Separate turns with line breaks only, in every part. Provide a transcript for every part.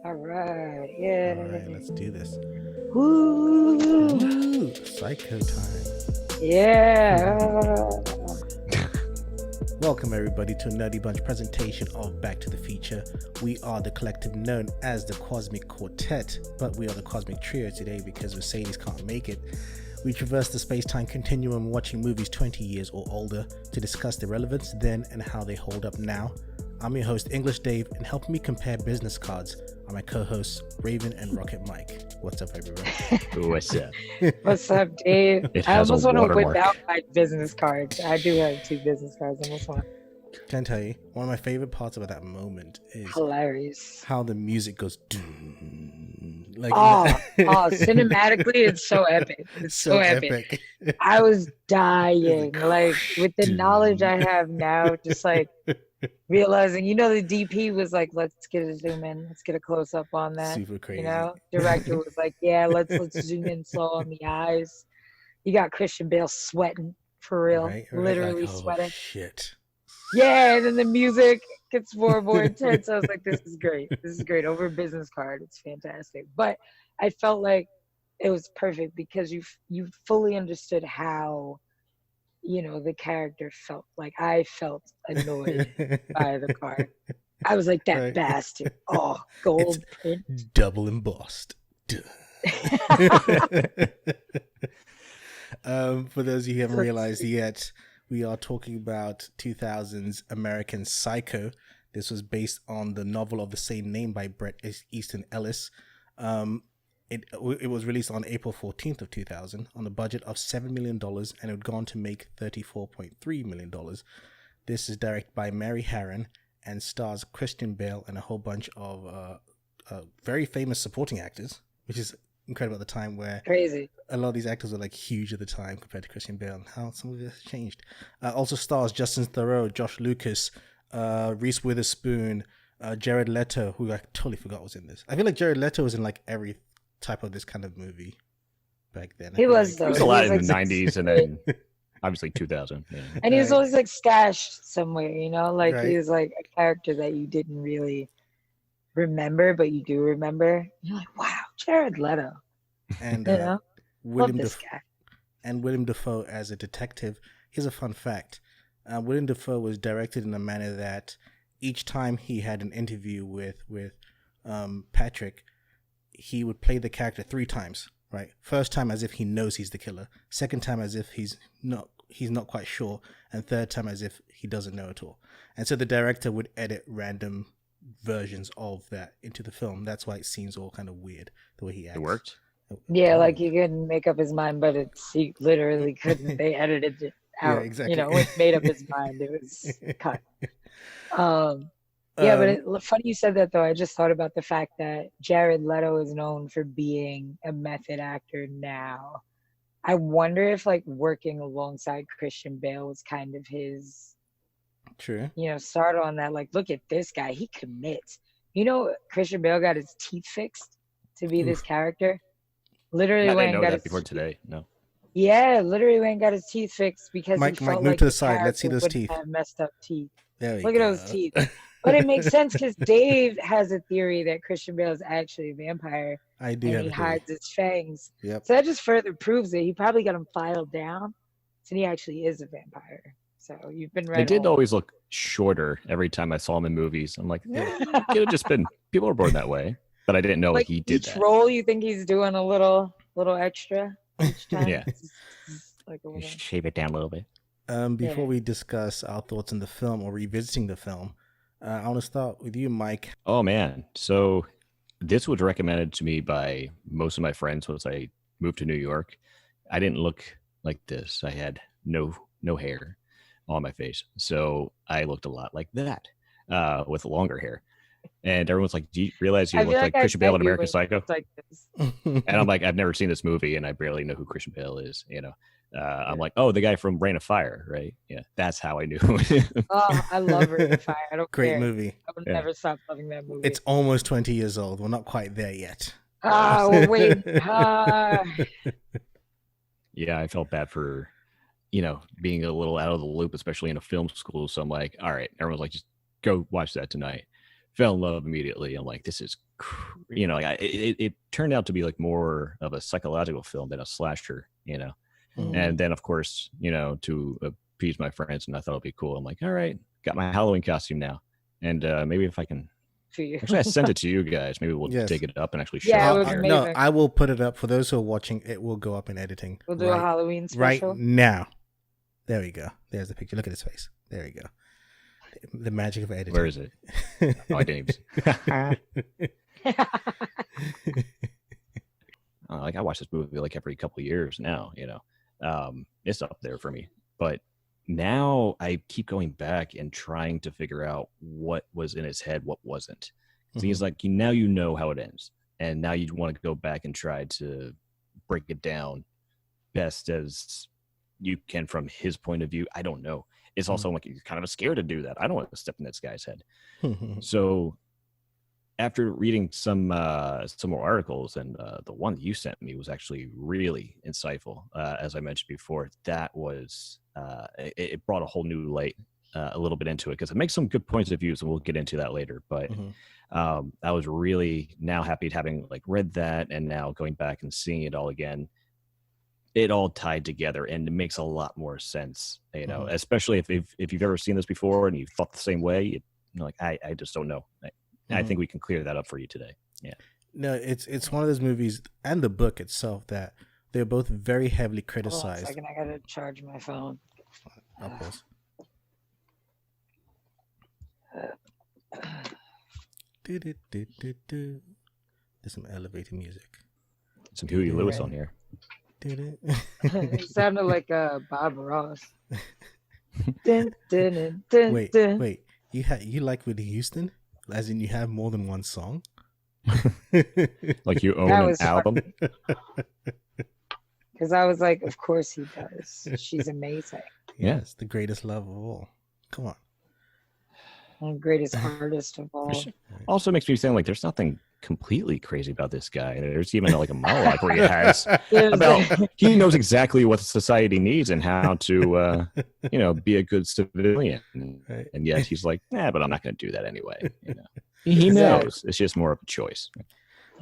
All right.
All right, let's do this.
Woo.
Woo! Psycho time.
Yeah.
Welcome everybody to a Nerdy Bunch presentation of Back to the Future. We are the collective known as the Cosmic Quartet, but we are the Cosmic Trio today because Mercedes can't make it. We traverse the space-time continuum watching movies 20 years or older to discuss their relevance then and how they hold up now. I'm your host, English Dave, and helping me compare business cards are my co-hosts, Raven and Rocket Mike. What's up, everyone?
What's up?
What's up, Dave?
It
I
has a
almost want to whip
watermark.
out my business cards. I do have 2 business cards. I almost want.
Can I tell you, one of my favorite parts about that moment is
Hilarious.
how the music goes doom, like
Cinematically, it's so epic. It's so epic. I was dying. Like, with the knowledge I have now, just like realizing, the DP was like, let's get a zoom in, let's get a close up on that.
Super crazy.
Director was like, yeah, let's zoom in slow on the eyes. You got Christian Bale sweating for real,
right?
literally
like,
sweating.
Shit.
Yeah, and then the music gets more and more intense. I was like, this is great. This is great. Over a business card, it's fantastic. But I felt like it was perfect because you fully understood how, the character felt. Like, I felt annoyed by the card. I was like, that bastard. Oh, gold print.
Double embossed. For those of you who haven't realized yet, we are talking about 2000's American Psycho. This was based on the novel of the same name by Bret Easton Ellis. It was released on April 14th of 2000 on a budget of $7 million, and it would go on to make $34.3 million. This is directed by Mary Harron and stars Christian Bale and a whole bunch of very famous supporting actors, which is incredible at the time, where
crazy.
A lot of these actors were like huge at the time compared to Christian Bale, and how some of it has changed. Also stars Justin Theroux, Josh Lucas, Reese Witherspoon, Jared Leto, who I totally forgot was in this. I feel like Jared Leto was in like every type of this kind of movie back then.
He was, though.
He was a lot in the 90s and then obviously 2000. Yeah.
And he was always like stashed somewhere, like
Right.
he was like a character that you didn't really remember, but you do remember. You're like, wow, Jared Leto.
And
love
William
this guy.
And William Dafoe as a detective. Here's a fun fact. William Dafoe was directed in a manner that each time he had an interview with Patrick, he would play the character 3 times, right? First time as if he knows he's the killer. Second time as if he's not quite sure. And third time as if he doesn't know at all. And so the director would edit random versions of that into the film. That's why it seems all kind of weird the way he acts.
It worked?
Yeah, like he couldn't make up his mind, but he literally couldn't. They edited it out.
Yeah, exactly.
When he made up his mind, it was cut. Yeah, but funny you said that, though. I just thought about the fact that Jared Leto is known for being a method actor now. I wonder if, like, working alongside Christian Bale was kind of his,
True.
Start on that. Like, look at this guy. He commits. Christian Bale got his teeth fixed to be this character. Literally
I
went
didn't know
and got
that
his
before today. No.
Yeah, literally went and got his teeth fixed because
Mike,
he felt
move
like
to the side. Let's see
character
those
wouldn't
teeth.
have messed up teeth.
There we
Look
go.
at those teeth. But it makes sense because Dave has a theory that Christian Bale is actually a vampire.
I do
and
have
he
a theory.
hides his fangs.
Yep.
So that just further proves it. He probably got him filed down, so he actually is a vampire. So you've been right.
They did always look shorter every time I saw him in movies. I'm like, could have just been, people were born that way. But I didn't know
like
he did
each
that.
role, you think he's doing a little extra each time?
Yeah.
Like a little.
Shave it down a little bit.
Before
Yeah.
we discuss our thoughts on the film or revisiting the film, I want to start with you, Mike.
Oh, man. So this was recommended to me by most of my friends once I moved to New York. I didn't look like this. I had no hair on my face. So I looked a lot like that with longer hair. And everyone's like, do you realize you
I
look
feel
like
I
Christian Bale
met
in
you
American
when
Psycho?
it's like this.
And I'm like, I've never seen this movie and I barely know who Christian Bale is, I'm like, oh, the guy from Rain of Fire, right? Yeah, that's how I knew.
Oh, I love Rain of Fire. I don't
Great
care.
movie.
I would
Yeah.
never stop loving that movie.
It's almost 20 years old. We're not quite there yet.
well, wait.
Yeah, I felt bad for, being a little out of the loop, especially in a film school. So I'm like, all right, everyone's like, just go watch that tonight. fell in love immediately. I'm like, this is, like it turned out to be like more of a psychological film than a slasher, And then, of course, to appease my friends, and I thought it'd be cool. I'm like, all right, got my Halloween costume now, and maybe if I can.
For you.
Actually, I sent it to you guys. Maybe we'll
Yes.
take it up and actually show
Yeah, it
it
was
here.
amazing.
No, I will put it up for those who are watching. It will go up in editing.
We'll do a Halloween
right
special.
now. There we go. There's the picture. Look at his face. There we go. The magic of editing.
Where is it? Oh, I didn't even. Like I watch this movie like every couple of years now. It's up there for me. But now I keep going back and trying to figure out what was in his head, what wasn't. So he's like, now you know how it ends, and now you want to go back and try to break it down best as you can from his point of view. I don't know. It's also like you're kind of scared to do that. I don't want to step in this guy's head. So after reading some more articles, and the one that you sent me was actually really insightful. As I mentioned before, that was it brought a whole new light a little bit into it, because it makes some good points of views, and we'll get into that later. But I was really now happy having like read that, and now going back and seeing it all again. It all tied together, and it makes a lot more sense, especially if you've ever seen this before and you've thought the same way. I just don't know. I think we can clear that up for you today. Yeah.
No, it's one of those movies and the book itself that they're both very heavily criticized.
Hold on a second, I gotta charge my phone.
I'll pause. There's some elevator music.
Some Huey Lewis on here.
It sounded like Bob Ross.
Wait. You like Whitney Houston? As in you have more than one song?
Like you own an album?
Because I was like, of course he does. She's amazing.
Yes, the greatest love of all. Come on.
And greatest artist of all.
Also makes me sound like there's nothing completely crazy about this guy. There's even like a monologue where he has about he knows exactly what society needs and how to be a good civilian,
right.
And yet he's like, but I'm not going to do that anyway. He knows. It's just more of a choice.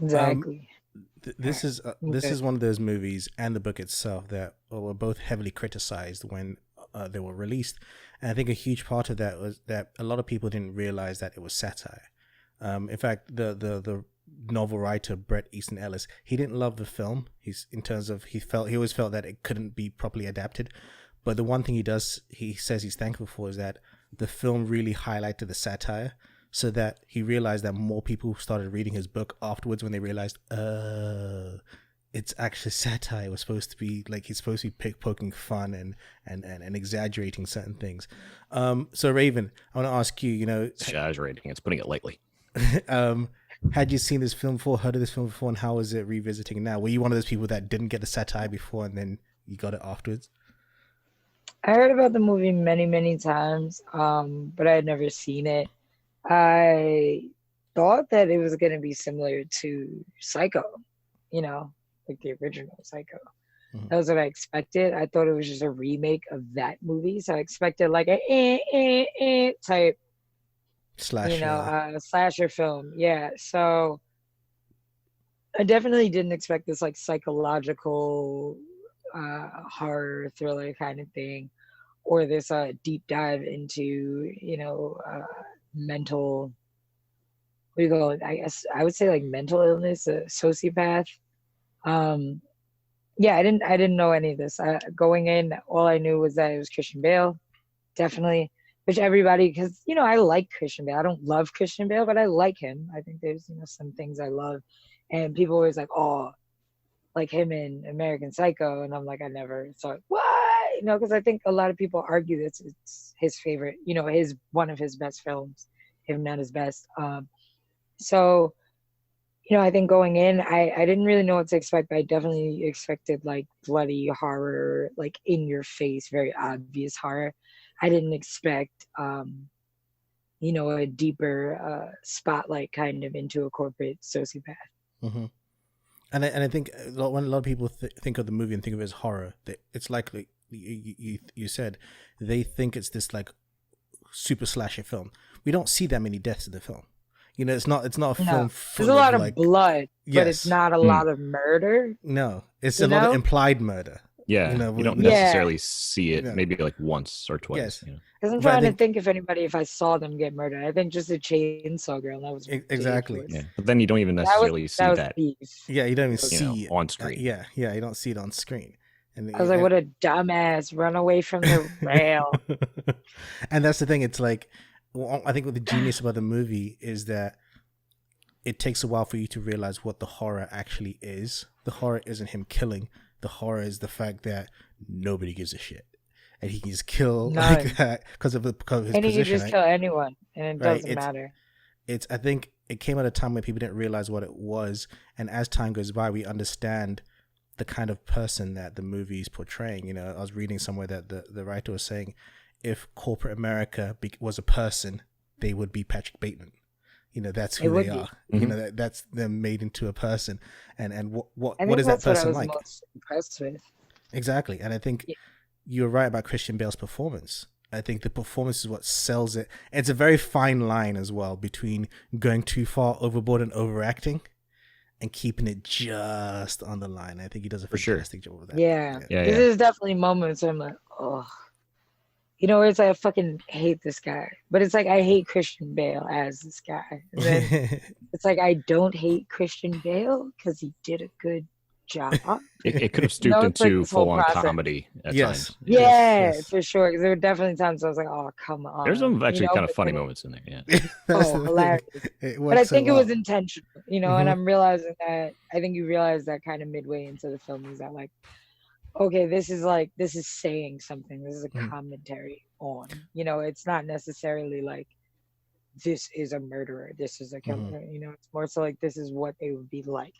Exactly.
This is one of those movies, and the book itself, that were both heavily criticized when they were released. And I think a huge part of that was that a lot of people didn't realize that it was satire. In fact, the novel writer Bret Easton Ellis, he didn't love the film. He always felt that it couldn't be properly adapted. But the one thing he says he's thankful for is that the film really highlighted the satire, so that he realized that more people started reading his book afterwards when they realized, it's actually satire. It was supposed to be like, he's supposed to be poking fun and exaggerating certain things. So Raven, I want to ask you,
exaggerating. It's putting it lightly.
Had you seen this film before, heard of this film before, and how is it revisiting now? Were you one of those people that didn't get the satire before and then you got it afterwards?
I heard about the movie many, many times, but I had never seen it. I thought that it was going to be similar to Psycho, like the original Psycho. Mm-hmm. That was what I expected. I thought it was just a remake of that movie, so I expected like a type slasher film. Yeah, so I definitely didn't expect this like psychological horror thriller kind of thing, or this deep dive into mental, what do you call it? I guess I would say like mental illness, a sociopath. I didn't know any of this. Going in, all I knew was that it was Christian Bale, definitely. Which everybody, because I like Christian Bale. I don't love Christian Bale, but I like him. I think there's some things I love, and people always like, oh, like him in American Psycho, and I'm like, I never thought what, because I think a lot of people argue that it's his favorite, one of his best films, if not his best. So I think going in, I didn't really know what to expect, but I definitely expected like bloody horror, like in your face, very obvious horror. I didn't expect, a deeper spotlight kind of into a corporate sociopath.
Mm-hmm. And I think when a lot of people think of the movie and think of it as horror, it's like you said, they think it's this like super slasher film. We don't see that many deaths in the film. You know, it's not a film
No,
full
there's a lot
of
of blood, but it's
yes,
not a lot of murder.
no, it's a
You
lot of
know?
implied murder.
Yeah,
You know,
you don't
Yeah,
necessarily see it.
no,
Maybe like once or twice.
yes,
You know,
because I'm
but I
trying to
think
think if I saw them get murdered. I think just a chainsaw girl. That was
exactly.
yeah.
ridiculous.
But then you don't even necessarily
That
see
was
that,
beef.
Yeah, you don't even
That was
see.
on screen.
Yeah, you don't see it on screen, and
I was like, what a dumbass, run away from the rail.
and that's the thing. It's like, well, I think what the genius about the movie is that it takes a while for you to realize what the horror actually is. The horror isn't him killing. The horror is the fact that nobody gives a shit, and he can just kill
None.
like that because of his
And he could
position,
just
right?
kill anyone, and it
Right.
doesn't matter.
It's. I think it came at a time where people didn't realize what it was, and as time goes by, we understand the kind of person that the movie is portraying. You know, I was reading somewhere that the writer was saying, if corporate America was a person, they would be Patrick Bateman. You know, that's who they are.
Mm-hmm.
You know, that's them made into a person. And what
I think
is that
that's what I
person
was
like?
most impressed with.
Exactly. And I think
Yeah.
you're right about Christian Bale's performance. I think the performance is what sells it. It's a very fine line as well between going too far overboard and overacting and keeping it just on the line. I think he does a
For sure.
fantastic job of that.
Yeah.
Yeah,
This
yeah.
is definitely moments where I'm like, oh, you know, where it's like, I fucking hate this guy. But it's like, I hate Christian Bale as this guy. And then it's like, I don't hate Christian Bale because he did a good job.
It could have
You
stooped
know, it's like
into
this whole
full-on
process.
comedy at
Yes.
times.
Yeah,
Yes.
for sure. Because there were definitely times I was like, oh, come on.
There's some actually
you know,
kind of
but
funny
then-
moments in there. Yeah.
That's
Oh,
the
hilarious.
thing. It
But I
works so
think it was
well.
intentional, you know, and I'm realizing that I think you realize that kind of midway into the film is that like, okay, this is saying something. This is a
Mhm.
commentary on, you know, it's not necessarily like this is a murderer, this is a killer, you know, it's more so like this is what they would be like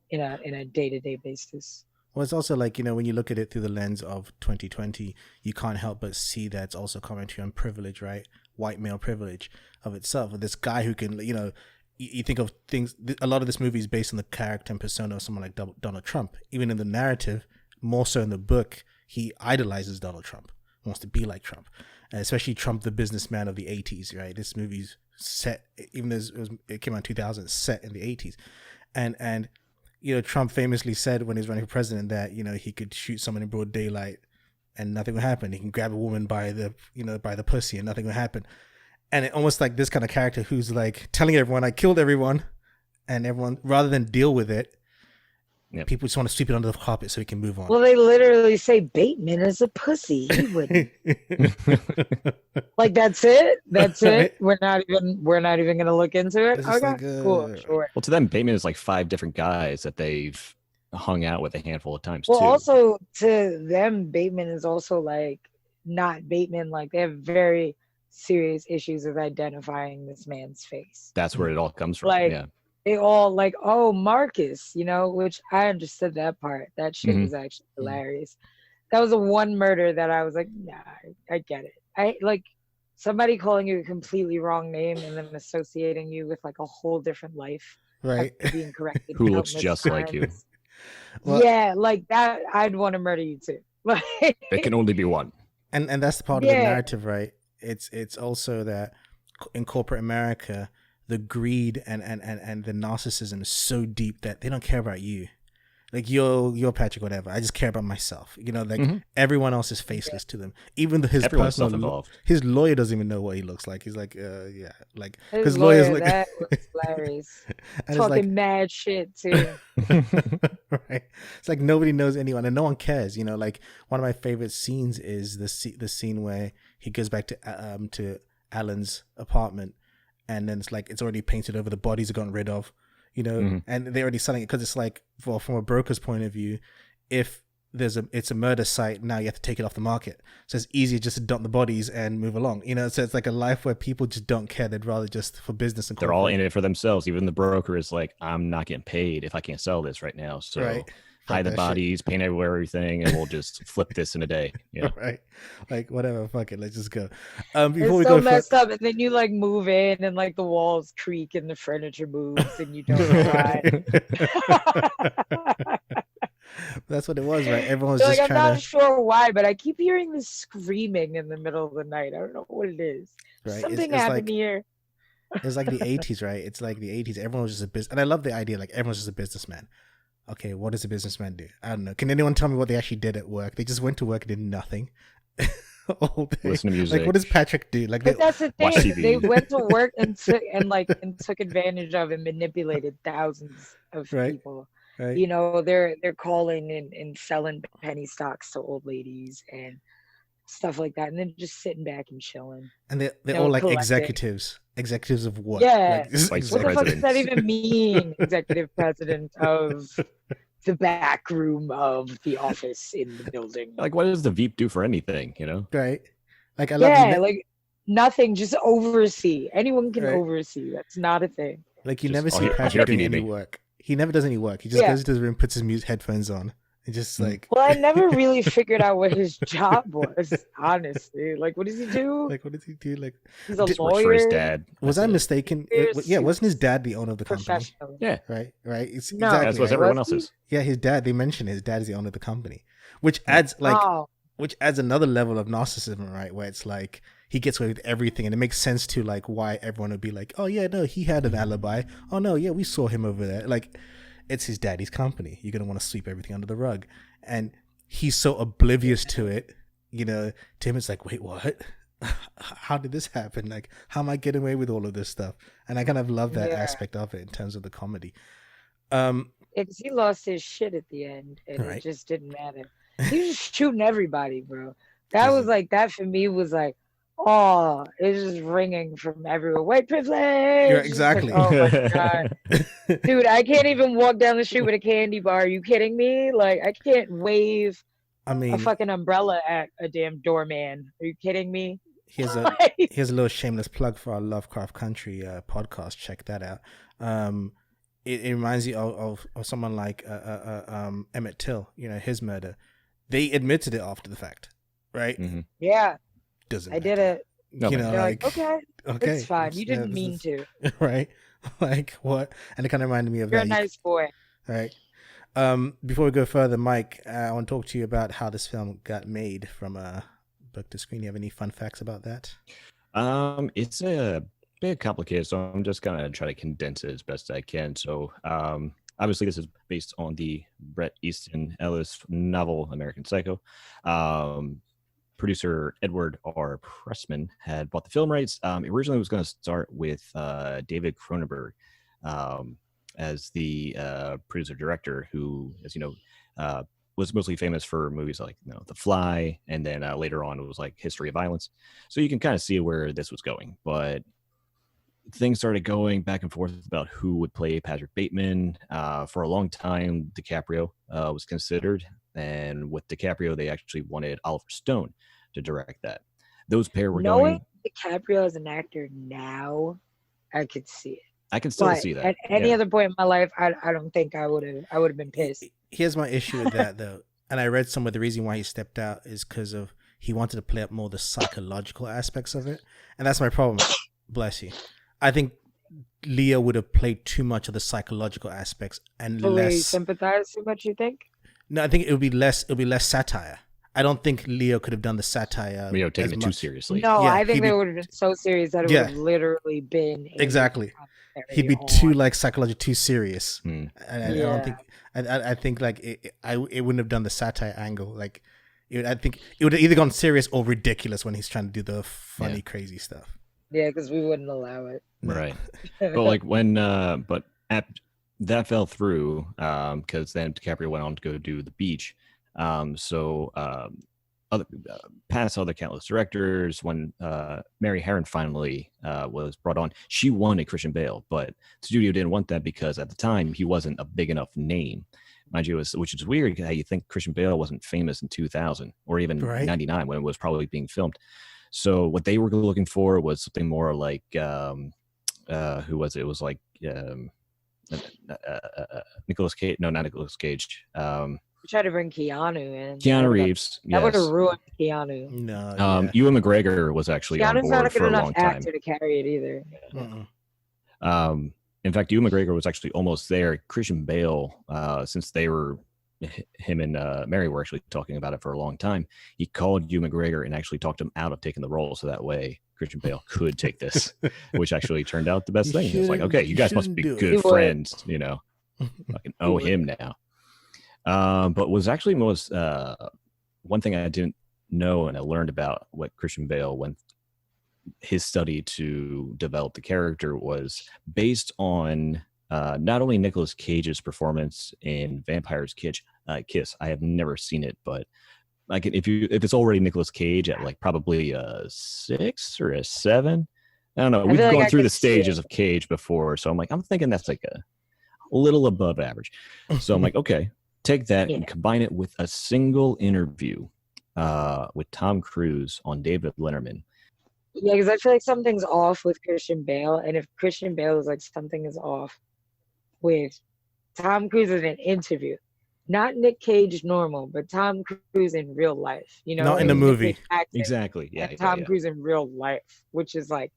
in a day-to-day basis.
Well, it's also like, you know, when you look at it through the lens of 2020, you can't help but see that it's also commentary on privilege, right? White male privilege of itself. This guy who can, you know, you think of things, a lot of this movie is based on the character and persona of someone like Donald Trump. Even in the narrative, more so in the book, he idolizes Donald Trump, wants to be like Trump, and especially Trump, the businessman of the 80s, right? This movie's set, even though it came out in 2000, set in the 80s. And you know, Trump famously said when he was running for president that, you know, he could shoot someone in broad daylight and nothing would happen. He can grab a woman by the pussy and nothing would happen. And it almost like this kind of character who's like telling everyone, I killed everyone, and everyone, rather than deal with it,
Yep.
people just want to sweep it under the carpet so he can move on.
Well, they literally say Bateman is a pussy. He wouldn't. Like that's it. That's it. We're not even gonna look into it.
It's just
Okay,
like,
cool, sure.
Well, to them, Bateman is like 5 different guys that they've hung out with a handful of times
Well,
too.
also to them, Bateman is also like not Bateman. Like they have very serious issues with identifying this man's face.
That's where it all comes from.
Like,
yeah.
They all like, oh, Marcus, you know, which I understood that part. That shit was actually hilarious. That was the one murder that I was like, nah, I get it. I like somebody calling you a completely wrong name and then associating you with like a whole different life.
Right.
After being corrected.
Who looks
countless
just like you.
times.
Well-
Yeah, like that. I'd want to murder you too. Like,
There can only be one.
And that's the part of the
Yeah.
narrative, right? It's also that in corporate America, the greed and the narcissism is so deep that they don't care about you. Like you're Patrick, whatever. I just care about myself. You know, like everyone else is faceless to them. Even though his
Everyone's
personal
self-involved.
his lawyer doesn't even know what he looks like. He's like, yeah, like
his
because
lawyer,
lawyers like
that was hilarious.
and
Talking
it's
mad shit too.
right. It's like nobody knows anyone and no one cares. You know, like one of my favorite scenes is the scene where he goes back to Alan's apartment, and then it's like it's already painted over. The bodies are gotten rid of, you know, and they're already selling it because it's like, well, from a broker's point of view, if it's a murder site, now you have to take it off the market. So it's easier just to dump the bodies and move along, you know. So it's like a life where people just don't care. They'd rather just for business and
They're all in it for themselves. Even the broker is like, I'm not getting paid if I can't sell this right now. So
Right.
hide the
that
bodies, paint everything, and we'll just flip this in a day. Yeah.
Right, like whatever, fuck it, let's just go.
It's
Before we
so
go,
messed up, and then you like move in, and like the walls creak, and the furniture moves, and you don't know why.
that's what it was, right? Everyone was
You're
just
like, I'm
trying
not sure why, but I keep hearing this screaming in the middle of the night. I don't know what it is.
Right,
Something
it's
happened
like
here.
It's like the 80s, right? It's like the 80s. Everyone was just a business. And I love the idea, like, everyone's just a businessman. Okay, what does a businessman do? I don't know. Can anyone tell me what they actually did at work? They just went to work and did nothing all day.
Listen to music.
Like, what does Patrick do? Like,
But that's the
Watch
thing.
TV.
They went to work and took advantage of and manipulated thousands of
Right.
people.
right?
You know, they're calling and selling penny stocks to old ladies and stuff like that, and then just sitting back and chilling.
And they're
You know,
all like
collecting.
executives of what?
Yeah.
Like, just
Vice
What the fuck does that
presidents.
even mean? Executive president of the back room of the office in the building.
Like, what does the Veep do for anything? You know,
right? Like, I love
Yeah, like nothing, just oversee. Anyone can
Right.
oversee. That's not a thing.
Like, you
Just,
never
"Oh,
see
here- here
Patrick
if you
doing
need
any
me."
work. He never does any work. He just
Yeah.
goes into his room, puts his headphones on, and just like,
Well, I never really figured out what his job was, honestly. Like, what does he do?
like, what does he do? Like,
He's a
just works for his
lawyer,
dad.
was
That's
I
it.
mistaken?
Fierce
Yeah, wasn't his dad the owner of the company?
professional.
Yeah,
Right. It's
No,
exactly.
as was
right?
everyone
Was he?
else's.
Yeah, his dad. They mentioned his dad is the owner of the company, which adds like,
Oh,
which adds another level of narcissism, right? Where it's like he gets away with everything, and it makes sense to like why everyone would be like, oh yeah, no, he had an alibi. Oh no, yeah, we saw him over there. Like, it's his daddy's company. You're gonna want to sweep everything under the rug, and he's so oblivious to it. You know, to him, it's like, wait, what? How did this happen? Like, how am I getting away with all of this stuff? And I kind of love that
Yeah.
aspect of it in terms of the comedy.
because he lost his shit at the end, and
Right.
it just didn't matter. He was just shooting everybody, bro. That was
Mhm.
like, that for me was like, oh, it's just ringing from everywhere. White privilege. It's
exactly.
Like, oh my god. Dude, I can't even walk down the street with a candy bar. Are you kidding me? Like, I can't wave
I
a
mean,
fucking umbrella at a damn doorman. Are you kidding me?
here's a
Like,
here's a little shameless plug for our Lovecraft Country podcast. Check that out. It reminds you of someone like Emmett Till. You know, his murder. They admitted it after the fact, right?
Mhm.
yeah,
Doesn't
I did
matter.
it.
No,
You
man.
know,
They're like,
like,
okay,
okay,
it's fine. You
yeah,
didn't
this
mean
is-
to.
right? Like, what? And it kind of reminded me of
You're a
that.
nice boy.
Right. Before we go further, Mike, I want to talk to you about how this film got made from book to screen. You have any fun facts about that?
It's a bit complicated, so I'm just gonna try to condense it as best I can. So, obviously, this is based on the Bret Easton Ellis novel American Psycho. Producer Edward R. Pressman had bought the film rights. Originally, it was going to start with David Cronenberg as the producer director, who, as you know, was mostly famous for movies like The Fly, and then later on it was like History of Violence. So you can kind of see where this was going, but things started going back and forth about who would play Patrick Bateman. For a long time, DiCaprio was considered, and with DiCaprio, they actually wanted Oliver Stone to direct that. Those pair were
Knowing
going.
DiCaprio as an actor now, I could see it.
I can still
But
see that.
at any
yeah.
other point in my life, I don't think I would have been pissed.
Here's my issue with that, though. And I read some of the reason why he stepped out is because of he wanted to play up more the psychological aspects of it. And that's my problem. Bless you. I think Leo would have played too much of the psychological aspects and
Fully
less.
sympathize too much, you think?
No, I think it would be less. It would be less satire. I don't think Leo could have done the satire.
Taking
as
it too
much.
seriously.
No,
Yeah,
I
he'd
think
be-
they would have been so serious that it
Yeah.
would have literally been a
Exactly.
commentary
He'd be
on-
too like psychological, too serious.
Hmm.
And I
Yeah.
don't think. I think like it wouldn't have done the satire angle. Like, I think it would have either gone serious or ridiculous when he's trying to do the funny,
Yeah.
crazy stuff.
Yeah, because we wouldn't allow it.
Right. But like when that fell through because then DiCaprio went on to go do The Beach. Past other countless directors, when Mary Herron finally was brought on, she wanted Christian Bale, but the studio didn't want that because at the time he wasn't a big enough name. Mind you, which is weird how you think Christian Bale wasn't famous in 2000 or even
Right.
99 when it was probably being filmed. So what they were looking for was something more like who was it? It was like Nicolas Cage. No, not Nicolas Cage.
We tried to bring Keanu in.
Keanu Reeves.
That would
Yes.
have ruined Keanu.
No. Yeah.
Ewan McGregor was actually on
Keanu's not
board
a good
for a
enough
long time.
actor to carry it either.
Mm-mm.
In fact, Ewan McGregor was actually almost there. Christian Bale, since they were him and Mary were actually talking about it for a long time, he called Ewan McGregor and actually talked him out of taking the role, so that way Christian Bale could take this, which actually turned out the best
You
thing. It's like,
shouldn't-
okay, you guys must
shouldn't
be
do it.
good
He would.
friends, you know. I can owe
would.
him now. But was actually most one thing I didn't know, and I learned about what Christian Bale when his study to develop the character was based on not only Nicolas Cage's performance in Vampire's Kiss. I have never seen it, but like if it's already Nicolas Cage at like probably a 6 or a 7. I don't know. We've
feel like
gone
I
through
could
the
see
stages
it.
of Cage before, so I'm thinking that's like a little above average. So I'm like, okay, take that and combine it with a single interview with Tom Cruise on David Letterman.
Yeah, because I feel like something's off with Christian Bale, and if Christian Bale is like something is off with Tom Cruise in an interview, not Nick Cage normal, but Tom Cruise in real life, you know,
Not in the
Nick
movie.
Cage acting,
Exactly. Yeah.
and Tom
yeah.
Cruise in real life, which is like,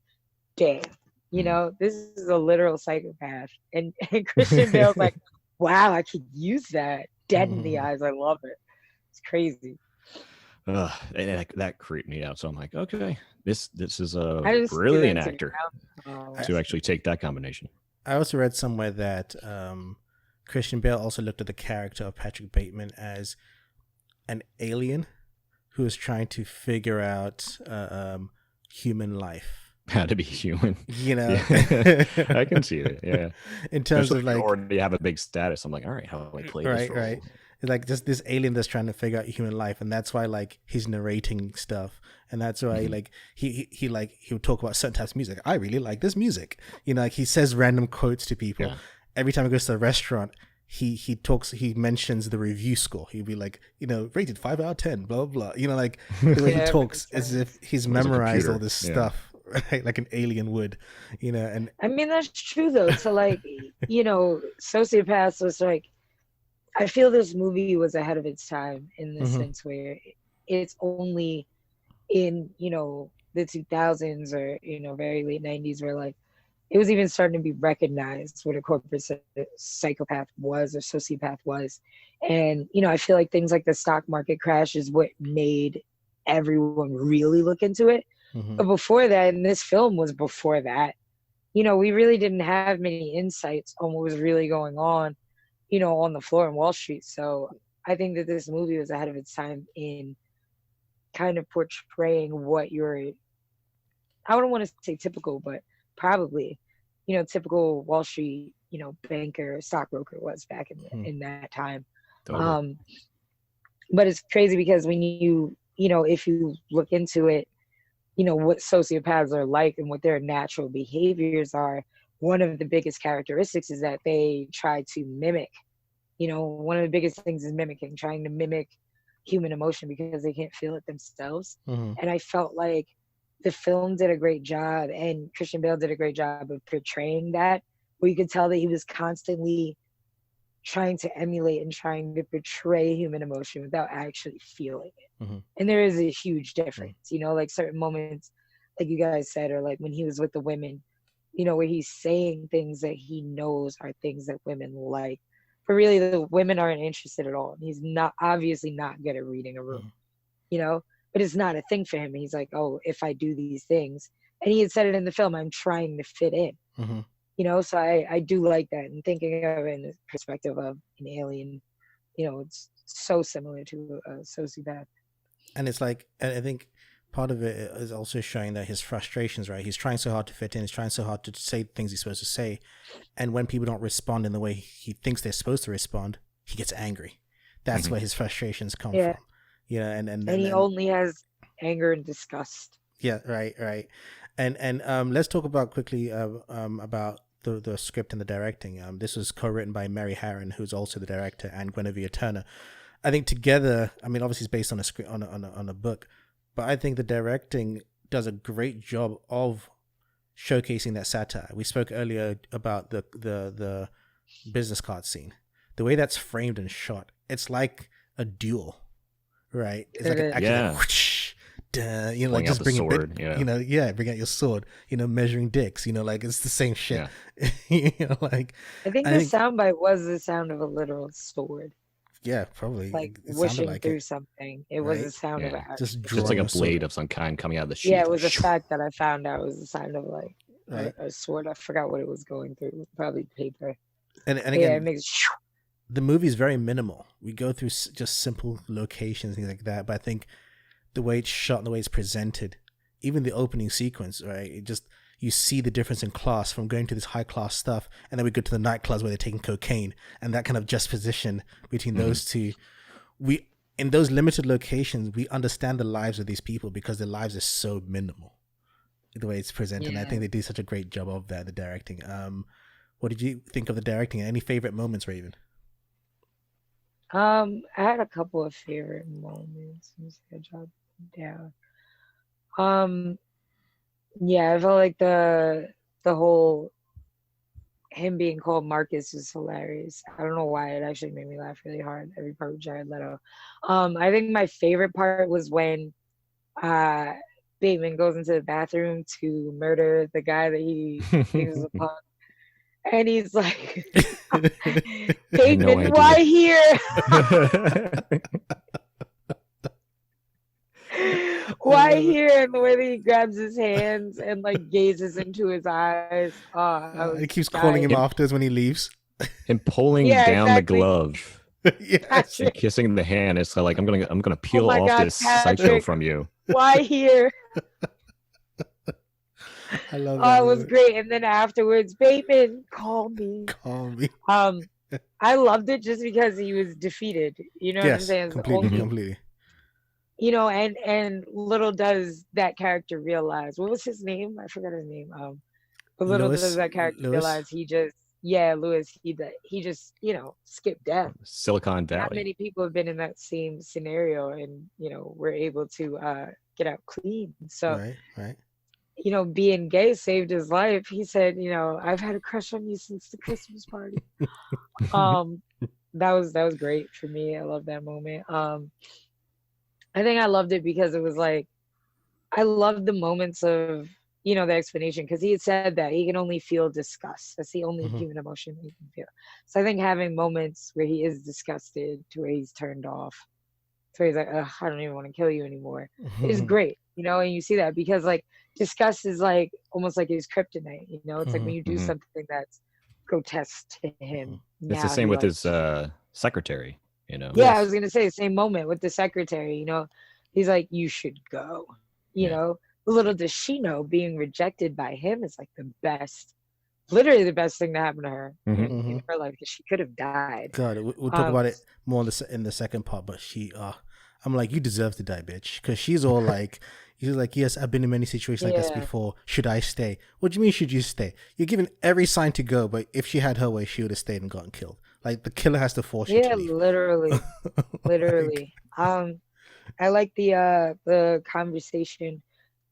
damn, you
Mhm.
know, this is a literal psychopath, and Christian Bale's like, wow, I could use that. Dead in the eyes, I love it. It's crazy.
And that creeped me out. So I'm like, okay, this is a
I just see
brilliant
that too.
actor
Oh,
to actually take that combination.
I also read somewhere that Christian Bale also looked at the character of Patrick Bateman as an alien who is trying to figure out human life.
How to be human.
You know,
I can see it. Yeah.
In terms
Especially
of like,
if you already have a big status. I'm like, all right, how do I play this role?
right. Like just this alien that's trying to figure out human life, and that's why like he's narrating stuff, and that's why like he would talk about certain types of music. I really like this music, you know, like he says random quotes to people.
Yeah.
Every time he goes to a restaurant, he mentions the review score. He'd be like, you know, rated 5 out of 10, blah blah blah. You know, like the way he talks as if he's memorized all this stuff, right? Like an alien would, you know. And
I mean, that's true though. So like, you know, Sociopaths was like, I feel this movie was ahead of its time in the sense where it's only in, you know, the 2000s or, you know, very late 90s where like it was even starting to be recognized what a corporate psychopath was or sociopath was. And, you know, I feel like things like the stock market crash is what made everyone really look into it. But before that, and this film was before that, you know, we really didn't have many insights on what was really going on, you know, on the floor in Wall Street. So I think that this movie was ahead of its time in kind of portraying what I don't want to say typical, but probably, you know, typical Wall Street, you know, banker, stockbroker was back in that time.
Totally.
But it's crazy because when you know, if you look into it, you know, what sociopaths are like and what their natural behaviors are, one of the biggest characteristics is that they try to mimic, you know, one of the biggest things is mimicking, trying to mimic human emotion because they can't feel it themselves. And I felt like the film did a great job, and Christian Bale did a great job of portraying that, where you could tell that he was constantly trying to emulate and trying to portray human emotion without actually feeling it. And there is a huge difference, you know, like certain moments, like you guys said, or like when he was with the women, you know, where he's saying things that he knows are things that women like, but really the women aren't interested at all. And he's obviously not good at reading a room, you know, but it's not a thing for him. He's like, oh, if I do these things, and he had said it in the film, I'm trying to fit in. You know, so I do like that, and thinking of it in the perspective of an alien, you know, it's so similar to a sociopath.
And it's like, I think part of it is also showing that his frustrations, right? He's trying so hard to fit in. He's trying so hard to say things he's supposed to say. And when people don't respond in the way he thinks they're supposed to respond, he gets angry. That's where his frustrations come from. You know, and
he only has anger and disgust.
Yeah, right. And let's talk about quickly about the script and the directing. This was co-written by Mary Harron, who's also the director, and Guinevere Turner. I think together, I mean, obviously it's based on a script on a book, but I think the directing does a great job of showcasing that satire. We spoke earlier about the business card scene. The way that's framed and shot, it's like a duel, right? It's like an action, like, whoosh, duh, you know, like just bring a bit, you know, bring out your sword, you know, measuring dicks, you know, like it's the same shit. You know, like
I think the soundbite was the sound of a literal sword.
Yeah, probably.
like
It sounded
whooshing
like
through
it,
something. It was
right?
a sound of
Yeah,
an
Just
it's just like
actual.
a
drawing a sword,
blade of some kind coming out of the
Yeah,
sheath.
it
Like,
was a
shoo.
fact that I found out. It was a sign of like
right?
a sword. I forgot what it was going through. Probably paper.
And
But yeah, it
again,
makes.
the movie is very minimal. We go through just simple locations, things like that. But I think the way it's shot and the way it's presented, even the opening sequence, right? It just you see the difference in class from going to this high class stuff, and then we go to the nightclubs where they're taking cocaine, and that kind of juxtaposition between those two. We in those limited locations, we understand the lives of these people because their lives are so minimal. The way it's presented, and I
Yeah.
think they do such a great job of that. The directing. What did you think of the directing? Any favorite moments, Raven?
I had a couple of favorite moments. Let me see, I jotted them down. Um, yeah, I felt like the whole him being called Marcus was hilarious. I don't know why it actually made me laugh really hard every part with Jared Leto. I think my favorite part was when uh Bateman goes into the bathroom to murder the guy that he thinks is a punk, and he's like,
I had no
Bateman,
idea.
why here? Why here? And the way that he grabs his hands and like gazes into his eyes. Oh, I
It
was
keeps calling him
dying.
him,
afterwards when he leaves.
him pulling
Yeah,
down the
exactly.
glove
Yes,
and
Patrick.
kissing the hand. It's like I'm gonna
Oh
peel
my
off
God,
this psycho
Patrick.
from you.
Why here?
I love that
Oh, it was
movie.
great. And then afterwards, Bateman, call me.
Call me.
Um, I loved it just because he was defeated. You know what I'm
Yes,
saying? It's the
completely,
only,
completely.
and little does that character realize what was his name? I forgot his name. But little does
Lewis,
that character
Lewis.
realize yeah, Lewis, he just, skipped death.
Silicon
Not
Valley.
many people have been in that same scenario and, were able to get out clean. So,
Right, right.
being gay saved his life. He said, I've had a crush on you since the Christmas party. Um, that was great for me. I love that moment. I think I loved it because it was like I loved the moments of, the explanation because he had said that he can only feel disgust. That's the only
Mhm,
human emotion he can feel. So I think having moments where he is disgusted to where he's turned off, to where he's like, ugh, I don't even want to kill you anymore, is
mhm,
great, and you see that because like disgust is like almost like his kryptonite, it's like when
mhm,
you do
Hmm.
something that's grotesque to
mhm.
him,
It's the
now
same
he
with
like,
his secretary. You know.
yeah, I
Yes.
was gonna say the same moment with the secretary. He's like, "You should go." You
Yeah.
know, Little does she know, being rejected by him is like the best, literally the best thing to happen to her
Hmm.
in
Hmm.
her life because she could have died.
God, we'll talk
Um,
about it more in the second part. But I'm like, you deserve to die, bitch, because she's all like, she's like, yes, I've been in many situations like this
yeah,
before. Should I stay? What do you mean? Should you stay? You're given every sign to go, but if she had her way, she would have stayed and gotten killed. Like the killer has to force you to
yeah,
leave.
literally,
Like,
literally. I like the conversation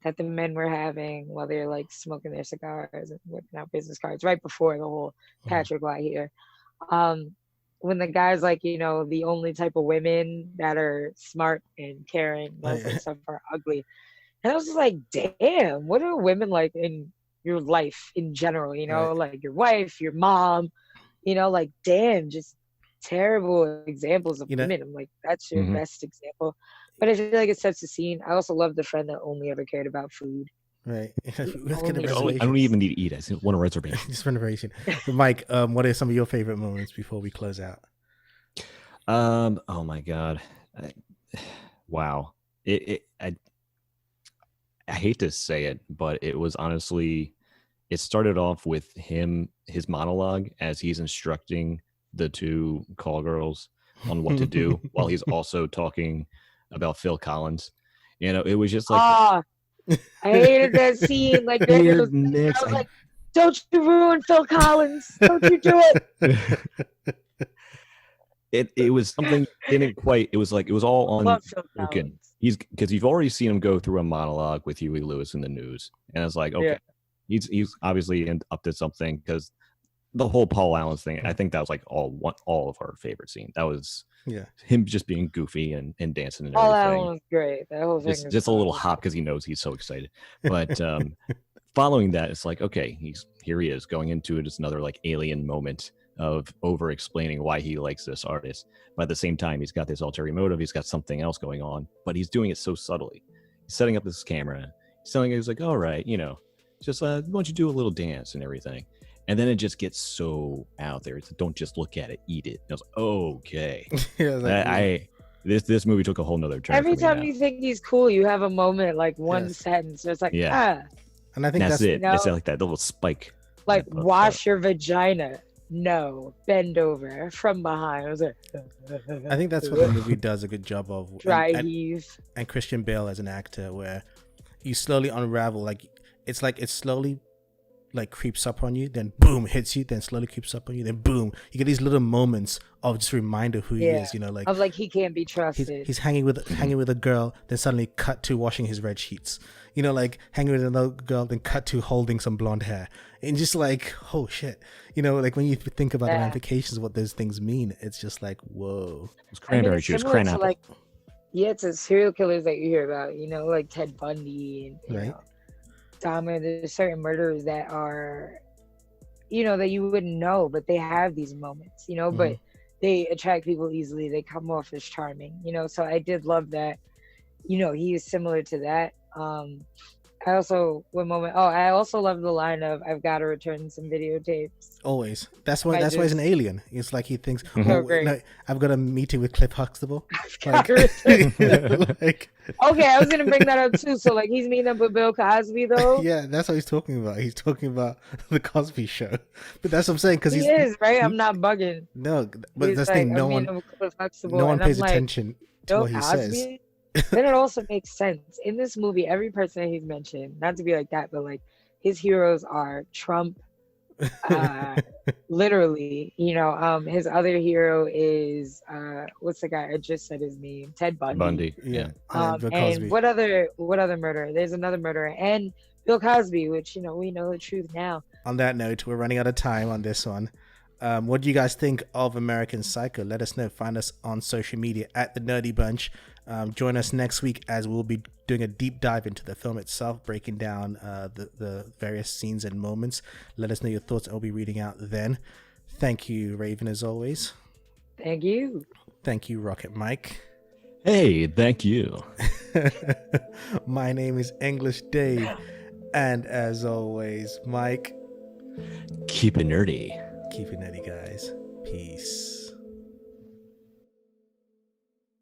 that the men were having while they're like smoking their cigars and whipping out business cards right before the whole
mhm.
Patrick lie here. Um, when the guy's like, the only type of women that are smart and caring and all this other
Like,
stuff are ugly. And I was just like, damn, what are women like in your life in general?
right.
Like your wife, your mom, like damn, just terrible examples of
You know,
women. I'm like, that's your
Hmm.
best example. But I feel like it sets the scene. I also love the friend that only ever cared about food.
right.
He
Let's get a
only
I
sees
don't
reservations.
even need to eat. I just want a reservation.
Just renovation. But Mike, what are some of your favorite moments before we close out?
Oh my God. I, wow. I hate to say it, but it was honestly, it started off with his monologue as he's instructing the two call girls on what to do while he's also talking about Phil Collins. It was just like
ah, I hated that scene. Like Granny was,
weirdness.
I was like, don't you ruin Phil Collins. Don't you do it.
It was something you didn't quite. It was like it was all
Love Phil
unspoken.
Collins.
He's because you've already seen him go through a monologue with Huey Lewis in the news, and it's like okay,
Yeah.
he's obviously up to something because the whole Paul Allen thing. I think that was like all of our favorite scene. That was
Yeah.
him just being goofy and dancing and
Paul Allen
everything.
was great. That whole thing is
Just a little
so
hop because he knows he's so excited. But following that, it's like, okay, he is going into it. It's another like alien moment of over explaining why he likes this artist. But at the same time, he's got this ulterior motive. He's got something else going on, but he's doing it so subtly. He's setting up this camera. He's telling you, he's like, all right, just why don't you do a little dance and everything. And then it just gets so out there. It's don't just look at it, eat it. And I was like, okay. This movie took a whole nother turn.
Every time you think he's cool, you have a moment like one sentence. It's like,
And I think that's
it. It's like that little spike.
Like, wash your vagina. No, bend over from behind. I was like,
I think that's what the movie does a good job of.
Dry heave.
And Christian Bale as an actor, where you slowly unravel, like it's slowly like creeps up on you, then boom, hits you, then slowly creeps up on you, then boom. You get these little moments of just reminder who he is, like
of like he can't be trusted.
He's hanging with a girl, then suddenly cut to washing his red sheets. Like hanging with another girl, then cut to holding some blonde hair. And just like, oh shit. Like when you think about the ramifications of what those things mean, it's just like, whoa.
It's cranberry juice, cranapple.
Like, it's a serial killers that you hear about, like Ted Bundy and you know, there's certain murderers that are, that you wouldn't know, but they have these moments, but they attract people easily. They come off as charming, so I did love that, he is similar to that. I also love the line of "I've got to return some videotapes."
Always. That's why he's an alien. It's like he thinks, no, I've got a meeting with Cliff Huxtable.
Okay, I was gonna bring that up too. So like he's meeting up with Bill Cosby though.
Yeah, that's what he's talking about. He's talking about the Cosby Show. But that's what I'm saying, because
he is right. I'm not bugging.
No, but that's the thing. No one pays attention to what he says.
Then it also makes sense in this movie. Every person that he's mentioned, not to be like that, but like his heroes are Trump, literally. His other hero is what's the guy? I just said his name, Ted Bundy.
Yeah.
And what other murderer? There's another murderer, and Bill Cosby, which we know the truth now.
On that note, we're running out of time on this one. What do you guys think of American Psycho? Let us know. Find us on social media at The Nerdy Bunch. Join us next week as we'll be doing a deep dive into the film itself, breaking down the various scenes and moments. Let us know your thoughts. I'll be reading out then. Thank you, Raven, as always.
Thank you.
Thank you, Rocket Mike.
Hey, thank you.
My name is English Dave. And as always, Mike.
Keep it nerdy.
Keep it nerdy, guys. Peace.